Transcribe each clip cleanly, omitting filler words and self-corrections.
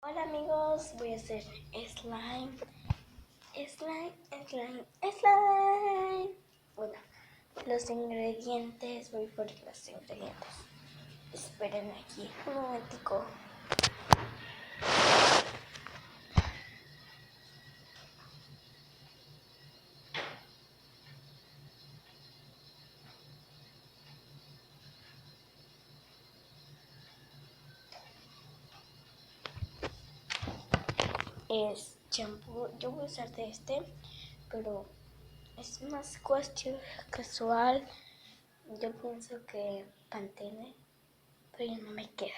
Hola amigos, voy a hacer slime. Bueno, los ingredientes, voy por los ingredientes. Esperen aquí un momentico. Es champú, yo voy a usar de este, pero es más cuestión casual. Yo pienso que Pantene, pero ya no me queda.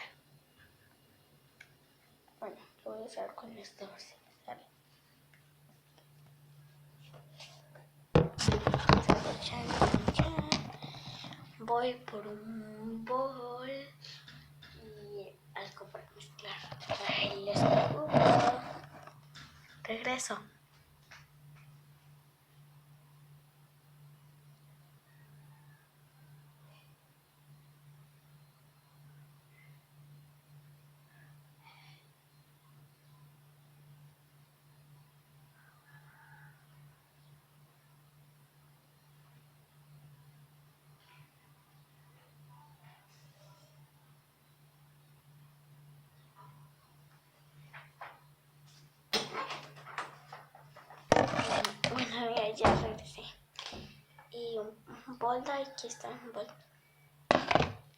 Bueno, lo voy a usar con esto, si me sale. Voy por un bol y algo para mezclar. Ahí les pongo. Regreso. Bueno, ya regresé. Y un bol de aquí está un bol.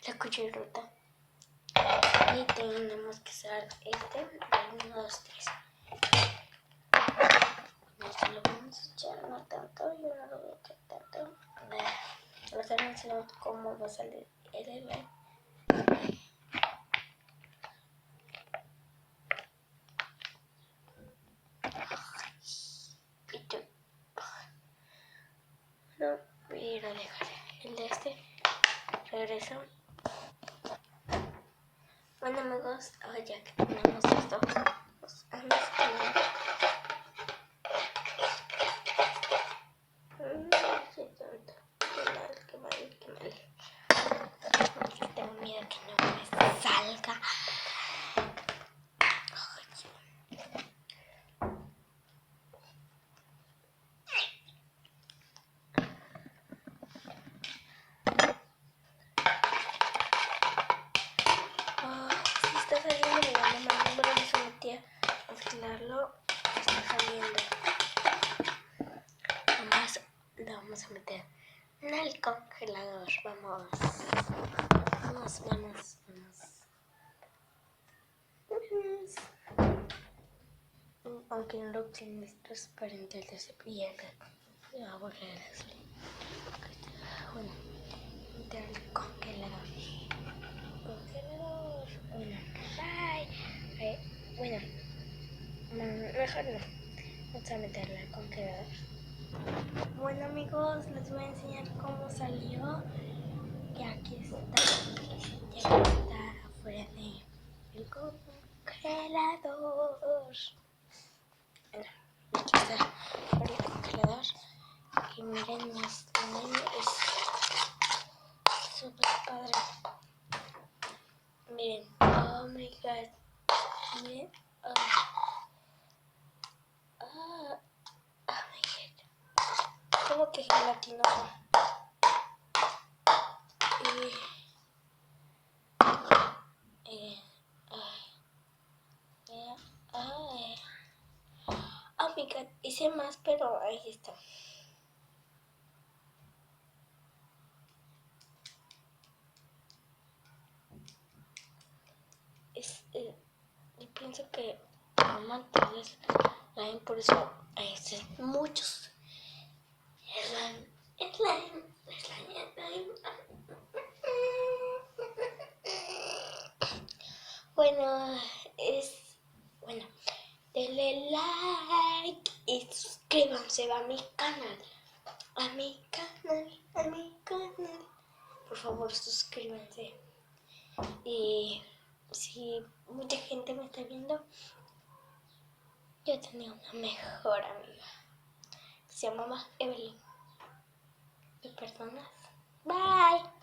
La cucharota. Y tenemos que usar este. 1, 2, 3. Esto lo vamos a echar, no tanto. Yo no lo voy a echar tanto. Les voy a enseñar cómo va a salir el slime. No, voy a ir a dejar el de este. Regreso. Bueno amigos, ahora ya que tenemos esto, vamos a mezclar. Qué mal. Tengo miedo que no me salga. Sí está saliendo, mi mamá no me sometía a mezclarlo. Está saliendo. Lo vamos a meter en el congelador. Vamos. Aunque no lo tienen transparente el de cepillar, le va a borrar el azul. Bueno, meter el congelador. Bueno, bye. Bueno, mejor no. Vamos a meterlo al congelador. Bueno amigos, les voy a enseñar cómo salió. Y aquí está. Ya está afuera del congelador. Bueno, aquí está afuera del congelador. Y miren, mi slime es súper padre. Miren, oh my god. Miren, oh my god. Como que gelatinoso. Oh my god, hice más, pero ahí está. Yo pienso que amantes slime, por eso hay muchos slime. Bueno, denle like y suscríbanse a mi canal. Por favor, suscríbanse. Y si mucha gente me está viendo, yo tenía una mejor amiga que se llamaba Evelyn. ¿Me perdonas? Bye.